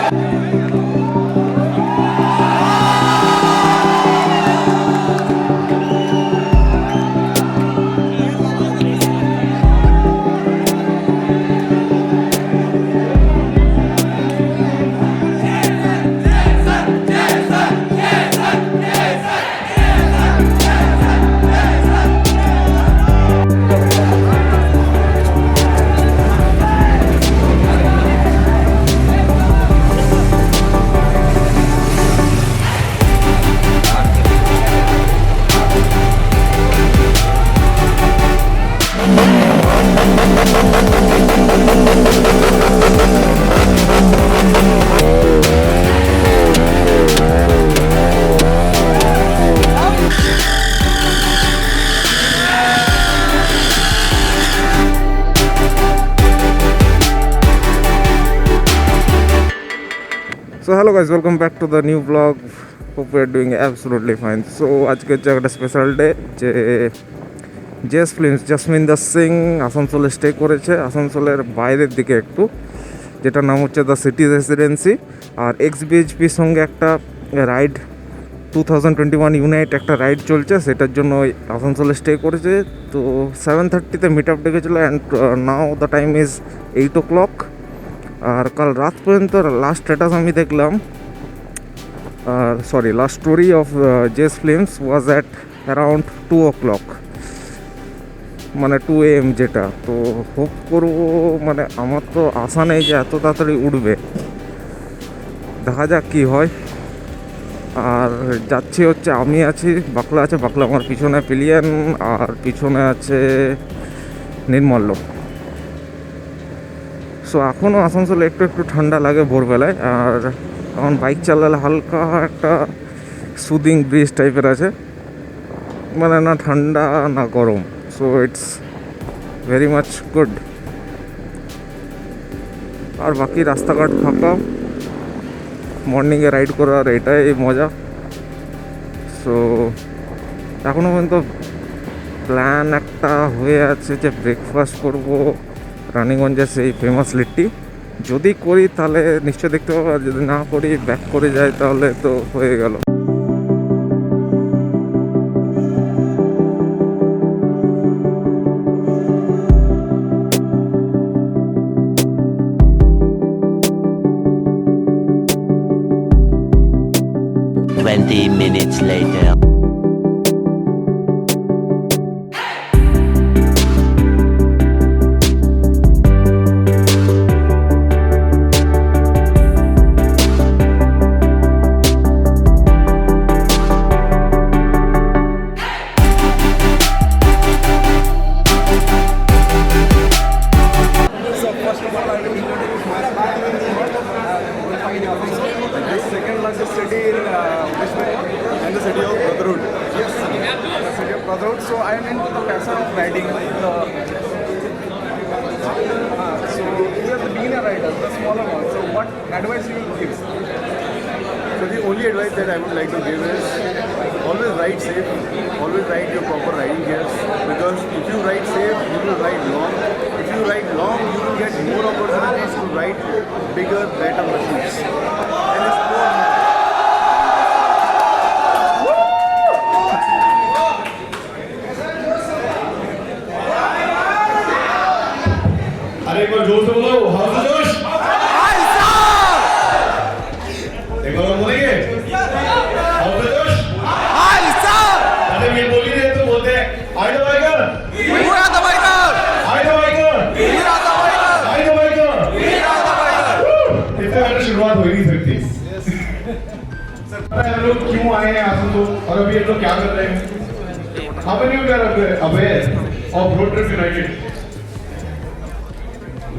So hello guys, welcome back to the new vlog. Hope we are doing absolutely fine. So আজকে হচ্ছে একটা special day যে JS films জসমিন্দর Singh আসানসোলে stay করেছে, আসানসোলের বাইরের দিকে একটু, যেটার নাম হচ্ছে দ্য সিটি রেসিডেন্সি। আর এক্সবিএইচপির সঙ্গে একটা রাইড 2021 ইউনাইট একটা রাইড চলছে, সেটার জন্য ওই আসানসোলে স্টে করেছে। তো 7:30-তে মিট আপ ডেকেছিল and now the time is 8 o'clock। আর কাল রাত পর্যন্ত লাস্ট স্ট্যাটাস আমি দেখলাম, last story of Jess films was at around 2 o'clock, মানে 2 AM যেটা। তো হোপ করবো, মানে আমার তো আশা নেই যে এত তাড়াতাড়ি উঠবে, দেখা যাক কী হয়। আর যাচ্ছি হচ্ছে, আমি আছি, বাকলা আছে, বাকলা আমার পিছনে পিলিয়ন, আর পিছনে আছে নির্মল্য। সো এখনও আসানসোলে একটু একটু ঠান্ডা লাগে ভোরবেলায়, আর এখন বাইক চালালে হালকা একটা সুদিং ব্রিজ টাইপের আছে, মানে না ঠান্ডা না গরম। So it's very much good. আর বাকি রাস্তাঘাট ফাঁকা, মর্নিংয়ে রাইড করার এটাই মজা। সো এখনও পর্যন্ত প্ল্যান একটা হয়ে আছে যে ব্রেকফাস্ট করবো রানীগঞ্জের সেই ফেমাস লিট্টি। যদি করি তাহলে নিশ্চয় দেখতে পাবো, আর যদি না করি ব্যাক করে যাই তাহলে তো হয়ে গেল। 20 minutes later. Second largest city in West Bengal and the city of Brotherhood. Yes, the city of Brotherhood. So I am into the passion of riding. So you are the beginner rider, the smaller one. So what advice you will give? So the only advice that I would like to give is always ride safe, always ride your proper riding gears, because if you ride safe, you will ride long. If you ride long, you will get more opportunities to ride bigger, better machines. And it's more. अरे एक बार जोर से बोलो, हौसला जोश। एक बार बोलेंगे, हौसला जोश। अरे ये बोल ही रहे तो बोलते हैं, I the biker, We are the biker. I the biker, We are the biker. I the biker. We are the biker. इससे पहले शुरुआत हो ही नहीं सकती। पता है हम लोग क्यों आए हैं आसनसोल और अभी हम लोग क्या कर रहे हैं? How many of you are aware of Road Trip United?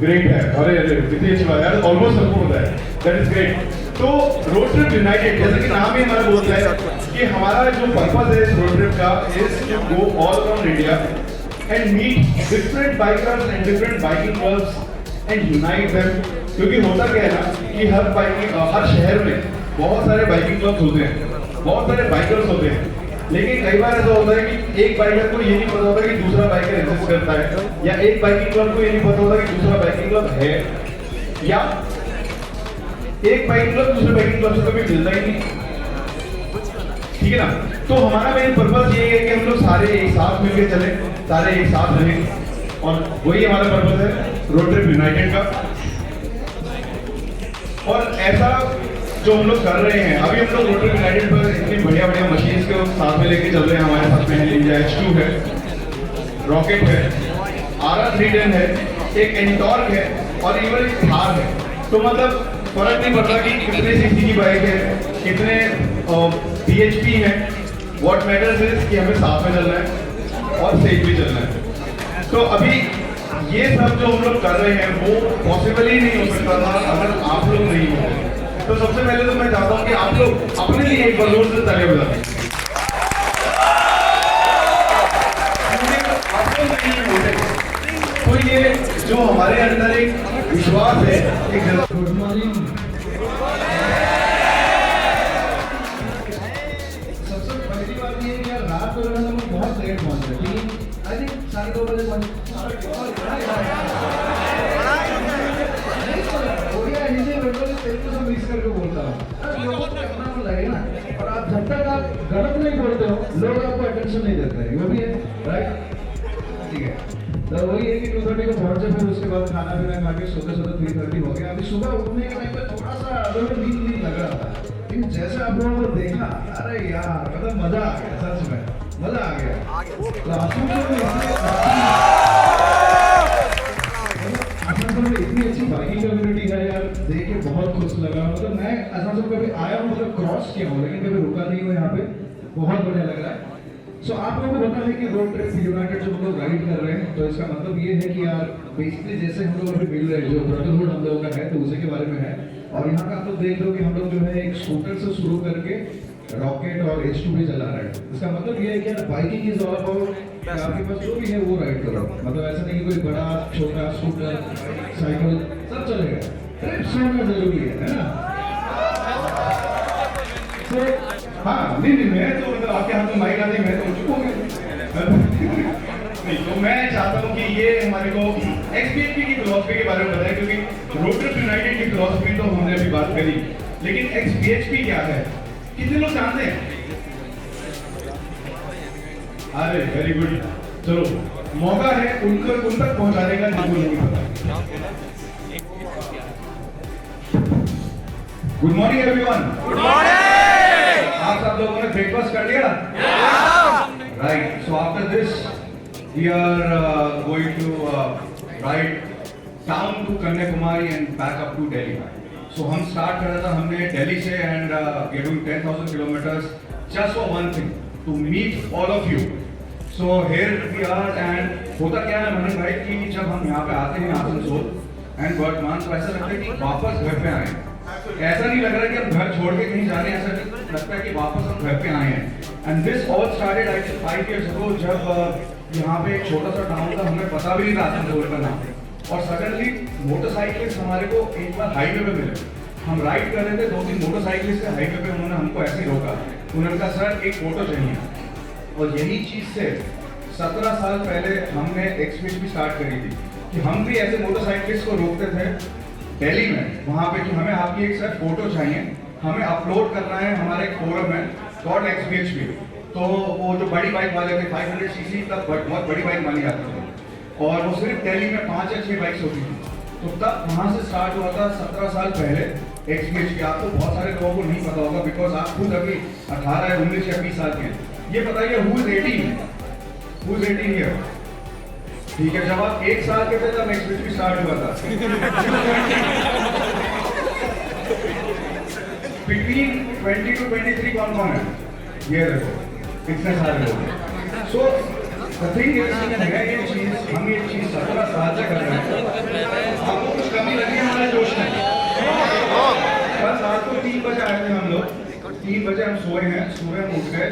Great है, अरे अरे कितनी अच्छी बात है, ऑलमोस्ट सबको पता है, दैट इज ग्रेट। तो रोड ट्रिप यूनाइटेड, जैसे कि नाम ही हमारा बोलता है कि हमारा जो पर्पस है इस रोड ट्रिप का is to go all around India and meet different bikers and different biking clubs and unite them. क्योंकि होता क्या है ना कि हर शहर में बहुत सारे बाइकिंग क्लब्स होते हैं, बहुत सारे बाइकर्स होते हैं, लेकिन कई बार ऐसा होता है कि एक बाइकर को ये नहीं पता होता कि दूसरा बाइकर एग्जिस्ट करता है, या एक बाइकिंग क्लब को ये नहीं पता होता कि दूसरा बाइकिंग क्लब है, या एक बाइकिंग क्लब दूसरे बाइकिंग क्लब से कभी मिलता ही नहीं, ठीक है ना। तो हमारा मेन पर्पस ये है कि हम लोग सारे एक साथ मिलकर चले, सारे एक साथ रहें, और वही हमारा पर्पस है रोड ट्रिप यूनाइटेड का। और ऐसा जो हम लोग कर रहे हैं अभी, हम लोग रोड ट्रिप यूनाइटेड पर इतनी बढ़िया बढ़िया मशीन्स को साथ में लेके चल रहे हैं। हमारे साथ में निंजा H2 है, रॉकेट है, RR310 है, एक एंटॉर्क है और इवन एक थार है। तो मतलब फर्क नहीं पड़ता कि कितने सीसी की बाइक है, कितने PHP है, व्हाट मैटर्स इज कि हमें साथ में चलना है और सेफ भी चलना है। तो अभी ये सब जो हम लोग कर रहे हैं वो पॉसिबल ही नहीं हो सकता था अगर आप लोग नहीं होते। तो सबसे पहले तो मैं चाहता हूँ कि आप लोग अपने लिए एक बार जोर से तालियां बजाएं। आप लोग नहीं होते तो ये जो हमारे अंदर एक विश्वास है, एक गुड मॉर्निंग। सबसे पहली बात ये है रात को हम लोग बहुत लेट पहुंच रहे हैं। आई थिंक 2:30 बजे मिस करके बोलता हूँ लोगों को अपना लगे ना। और आप जब तक आप गलत नहीं बोलते हो लोग आपको अटेंशन नहीं देते हैं, वो भी है राइट, ठीक है। तो वही है कि 2:30 को पहुंचे, फिर उसके बाद खाना पीना खा के सोते 3:30 हो गया। अभी सुबह उठने के टाइम पे थोड़ा सा नींद लग रहा था, लेकिन जैसे आप लोगों को देखा, अरे यार मतलब मजा आ गया, सच में मजा आ गया। इतनी अच्छी बाइकिंग कम्युनिटी है यार, देख के बहुत खुश लगा। मतलब मैं आसनसोल कभी आया हूँ, मतलब क्रॉस किया हूँ, लेकिन कभी रुका नहीं हूँ यहाँ पे, बहुत बढ़िया लग रहा है। सो आप लोगों को पता है कि रोड ट्रिप यूनाइटेड जो हम लोग राइड कर रहे हैं, तो इसका मतलब ये है कि यार बेसिकली जैसे हम लोग अभी मिल रहे हैं, जो ब्रदरहुड हम लोगों का है तो उसी के बारे में है। और यहाँ का आप लोग देख रहे हो कि हम लोग जो है एक स्कूटर से शुरू करके रॉकेट और H2 भी चला रहे हैं। इसका मतलब ये है कि यार बाइकिंग इज ऑल अबाउट आपके पास जो भी है वो राइड करो। मतलब ऐसा नहीं कि कोई बड़ा छोटा स्कूटर साइकिल सब चलेगा, ट्रिप्स होना जरूरी है ना। तो हाँ नहीं मैं तो मतलब आपके हाथ में माइक आते मैं तो चुप हो गया। नहीं तो मैं चाहता हूँ कि ये हमारे को XPHP की फिलॉसफी के बारे में बताएं, क्योंकि रोड ट्रिप यूनाइटेड की फिलॉसफी तो हमने अभी बात करी, लेकिन XPHP क्या है कितने लोग जानते हैं? अरे वेरी गुड, चलो मौका है उन तक पहुंचाने का, जिनको नहीं पता। Good morning everyone. Good morning. आप सब लोगों ने ब्रेकफास्ट कर लिया? Right, so after this we are going to ride down to Kanyakumari and back up to Delhi. So हम स्टार्ट कर रहा था हमने दिल्ली से and we are doing 10,000 kilometres just for one thing, to meet all of you. So here we are and होता क्या है मनन भाई कि जब हम यहाँ पे आते हैं आसनसोल एंड वर्तमान, तो ऐसा लगता है कि वापस घर पे आए। ऐसा नहीं लग रहा कि हम घर छोड़ के कहीं जा रहे हैं, ऐसा लगता है कि वापस हम घर पे आए हैं। And this all started I think 5 years ago, जब यहाँ पे एक छोटा सा टाउन था, हमें पता भी नहीं था आसनसोल का नाम, और सडनली मोटरसाइकिलिस्ट हमारे को एक बार हाईवे पे मिले। हम राइड कर रहे थे, 2-3 मोटरसाइकिलिस्ट हाईवे पे, उन्होंने हमको ऐसे ही रोका, उन्होंने कहा सर एक फोटो चाहिए। और यही चीज से 17 साल पहले हमने XPHP स्टार्ट करी थी कि हम भी ऐसे मोटरसाइकिलिस्ट को रोकते थे दिल्ली में, वहाँ पे कि हमें आपकी एक सर फोटो चाहिए, हमें अपलोड करना है हमारे फोरम में .XPHP। तो वो जो बड़ी बाइक वाले थे 500cc तक बहुत बड़ी बाइक मानी जाती थी, और वो सिर्फ दिल्ली में 5 या 6 बाइक्स होती थी। तो तब वहाँ से स्टार्ट हुआ था 17 साल पहले XPHP। आपको बहुत सारे लोगों को नहीं पता होगा, बिकॉज आप खुद अभी 18 या 19 या 20 साल के हैं। ये बताइए हु इज 18 हियर? ठीक है, जब आप 1 साल के थे तब XPHP स्टार्ट हुआ था। बिटवीन 20 to 23 कौन है? ये देखो इतने सारे लोग। सो द थिंग इज हम ये चीज 17 साल से कर रहे हैं। आपको कुछ कमी लगी है हमारे जोश में? कल रात को 3 बजे आए थे हम लोग, 3 बजे हम सोए हैं, सुबह हम उठ गए,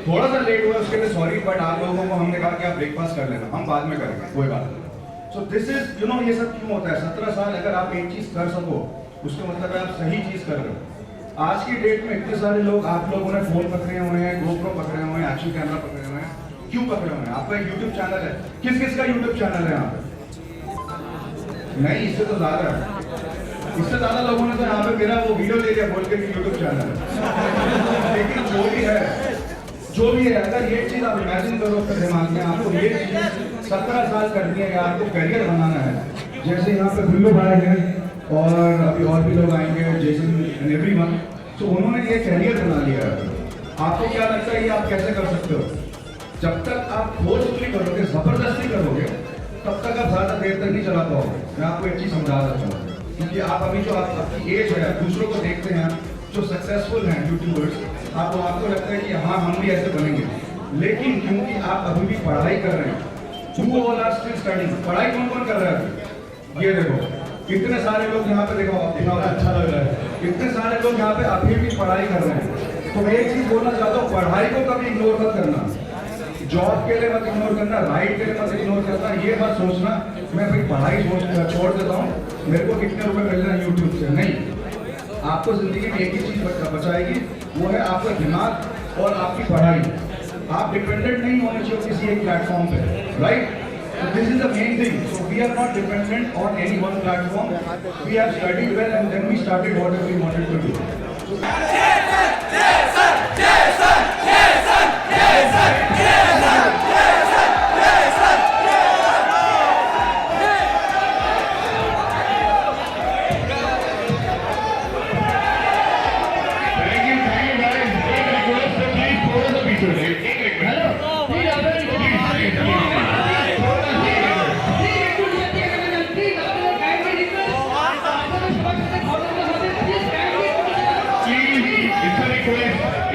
थोड़ा सा लेट हुआ उसके लिए सॉरी, बट आप लोगों को हमने कहा कि आप ब्रेकफास्ट कर लेना, हम बाद में करेंगे, कोई बात नहीं। So this is you know ये सब क्यों होता है? 17 साल अगर आप एक चीज कर सको उसका मतलब है आप सही चीज कर रहे हो। आज की डेट में इतने सारे लोग, आप लोगों ने फोन पकड़े हुए हैं, GoPro पकड़े हुए हैं, एक्शन कैमरा पकड़े हुए हैं, क्यों पकड़े हुए हैं? आपका एक YouTube चैनल है, किस किस का YouTube चैनल है यहाँ पे? नहीं, इससे तो ज्यादा है। इससे ज़्यादा लोगों ने तो यहाँ पे मेरा वो वीडियो ले लिया बोल के यूट्यूब चैनल, लेकिन जो भी है अगर ये चीज़ आप इमेजिन करो अपने दिमाग में, आपको ये चीज़ 17 साल करनी है, आपको करियर बनाना है, जैसे यहाँ पे बिल्लू भाई हैं और अभी और भी लोग आएंगे, जेसन एंड एवरीवन, तो उन्होंने ये करियर बना लिया है। आपको क्या लगता है ये आप कैसे कर सकते हो? जब तक आप फोर्सफुली करोगे, जबरदस्ती करोगे, तब तक आप ज़्यादा देर तक नहीं चला पाओगे। मैं आपको एक चीज़ समझा देता हूँ, क्योंकि आप अभी जो आपकी एज है, दूसरों को देखते हैं जो सक्सेसफुल हैं यूट्यूबर्स, आपको लगता है कि हाँ हम भी ऐसे बनेंगे, लेकिन क्योंकि आप अभी भी पढ़ाई कर रहे हैं, you all are still studying. पढ़ाई कौन कौन कर रहा है? ये देखो कितने सारे लोग यहाँ पे, देखो अच्छा लग रहा है, कितने सारे लोग यहाँ पे अभी भी पढ़ाई कर रहे हैं। तो मैं एक चीज बोलना चाहता हूँ, पढ़ाई को कभी इग्नोर मत करना, जॉब के लिए मत इग्नोर करना, राइट के लिए मत इग्नोर करना, ये मत सोचना मैं भाई पढ़ाई छोड़ देता हूँ, मेरे को कितने रुपए मिल रहे हैं यूट्यूब से। नहीं, आपको जिंदगी में एक ही चीज बचाएगी, वो है आपका दिमाग और आपकी पढ़ाई। आप डिपेंडेंट नहीं होने चाहिए किसी एक प्लेटफॉर्म पे, right? This is the main thing. So we are not dependent on any one platform. We have studied well and then we started whatever we wanted to do.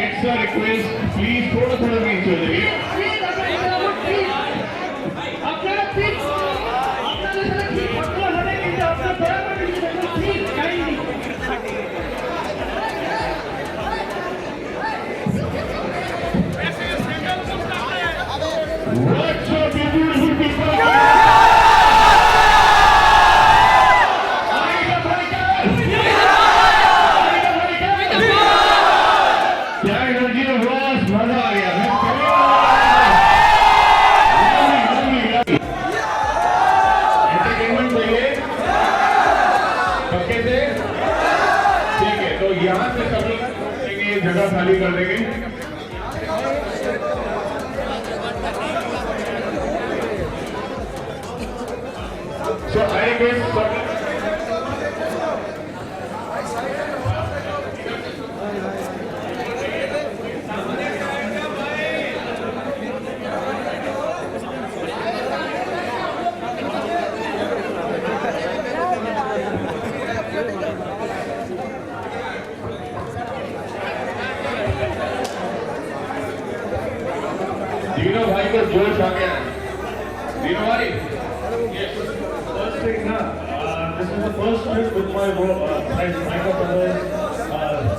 It's a request, please थोड़ा बीच हो जाइए। What's up, you beautiful people? जगह खाली कर देंगे। So I request दीनो भाई को जोश आ गया। दीनो भाई, first thing ना, this is the first trip with my friends, Michael brothers,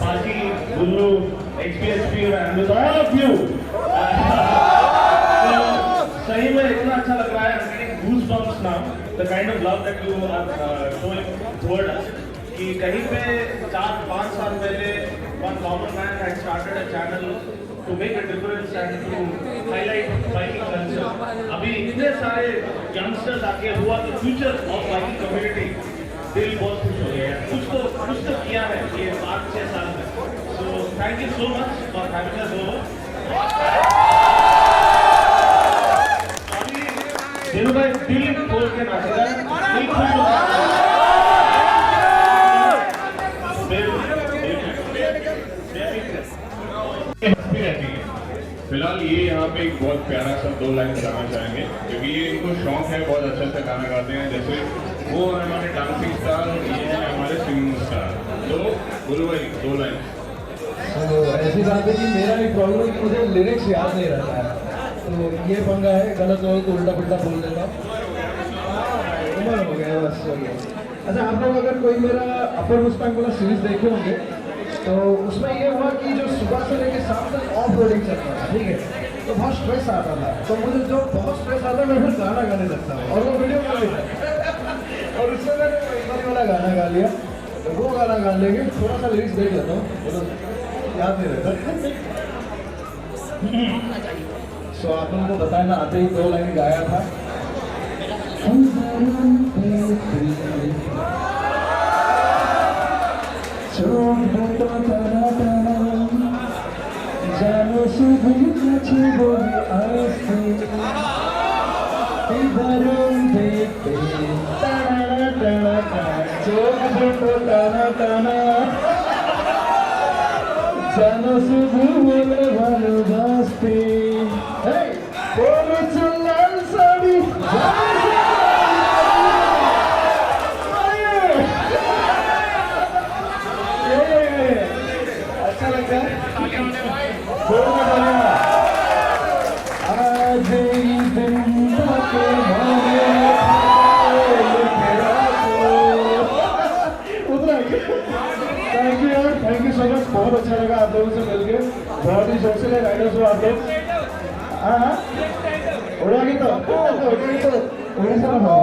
Pati, Gullu, XPSP, and with all of you. So सही में इतना अच्छा लग रहा है, I'm getting goosebumps now. The kind of love that you are showing toward us. कि कहीं पे 4-5 साल पहले one common man had started a channel to make a difference and to highlight biking culture. अभी इतने सारे youngsters आके हुआ तो future of biking community दिल बहुत खुश हो गया है। कुछ तो किया है ये 5-6 साल में। So thank you so much for having us over. अभी दिल भाई दिल खोल के नाचेगा, दिल खुश हो फिलहाल ये यहाँ पे एक बहुत प्यारा सा 2 लाइन गाना चाहेंगे, क्योंकि ये इनको शौक है, बहुत अच्छा अच्छा गाना गाते हैं। जैसे वो हमारे डांसिंग स्टार और ये है हमारे सिंगिंग स्टार। तो गुरु भाई 2 लाइन। तो ऐसी बात है कि मेरा एक प्रॉब्लम है कि मुझे लिरिक्स याद नहीं रहता है, तो ये पंगा है, गलत हो तो उल्टा पुल्टा बोल देता हूँ। उम्र हो गया बस। अच्छा, आप लोग अगर कोई मेरा अपर मुस्तांग वाला सीरीज देखे होंगे तो उसमें ये हुआ कि जो सुबह से लेकर शाम तक ऑफ रोडिंग चलता था, ठीक है, तो बहुत स्ट्रेस आता था। तो मुझे जो बहुत स्ट्रेस आता है मैं फिर गाना गाने लगता हूँ और वो वीडियो बना लेता और उसमें मैंने पंजाबी वाला गाना गा लिया। तो वो गाना गा लेंगे, थोड़ा सा लिरिक्स देख लेता हूँ, तो याद नहीं रहता। सो आप लोगों को बताना, आते ही 2 लाइन गाया था। চোখ দুটো টানা টানা জানো শুধু কাছে বলে আসতে এই দারুণ দেখতে টানা টানা টানা চোখ দুটো টানা টানা জানো শুধু বলে ভালোবাসতে পরেছো লাল শাড়ি अच्छा लगता है आज ही दिन के थैंक यू यार, थैंक यू सो मच। बहुत अच्छा लगा आप लोगों से मिलके, बहुत ही शौक से राइडर्स हो आप लोग। हाँ हाँ उड़ाएंगे तो उड़ीसा में हो।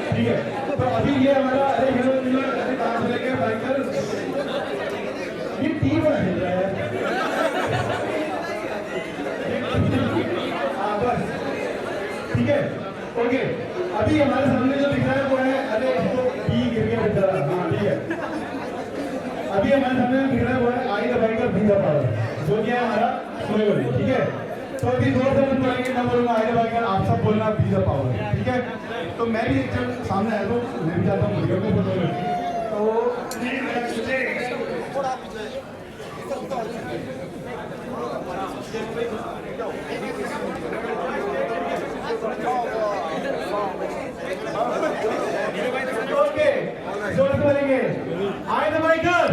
ठीक है, तो अभी ये हमारा अरे हीरो काम लेके बाइकर ये टीम बना रहा है। हाँ बस ठीक है, ओके। अभी हमारे सामने जो दिख रहा है वो है अरे तो बी गिर गया बेचारा। हाँ ठीक है, अभी हमारे सामने जो दिख रहा है वो है I the biker be the power, जो कि है हमारा स्लोगन। ठीक है, तो अभी दो शब्द बोलेंगे, मैं बोलूँगा आई द बाइकर, आप सब बोलना बी द पावर। ठीक है, तो मैं भी जब सामने आया तो मैं भी चाहता हूँ मुझे को बोलो। तो ओके, जोर से बोलेंगे आई द बाइकर।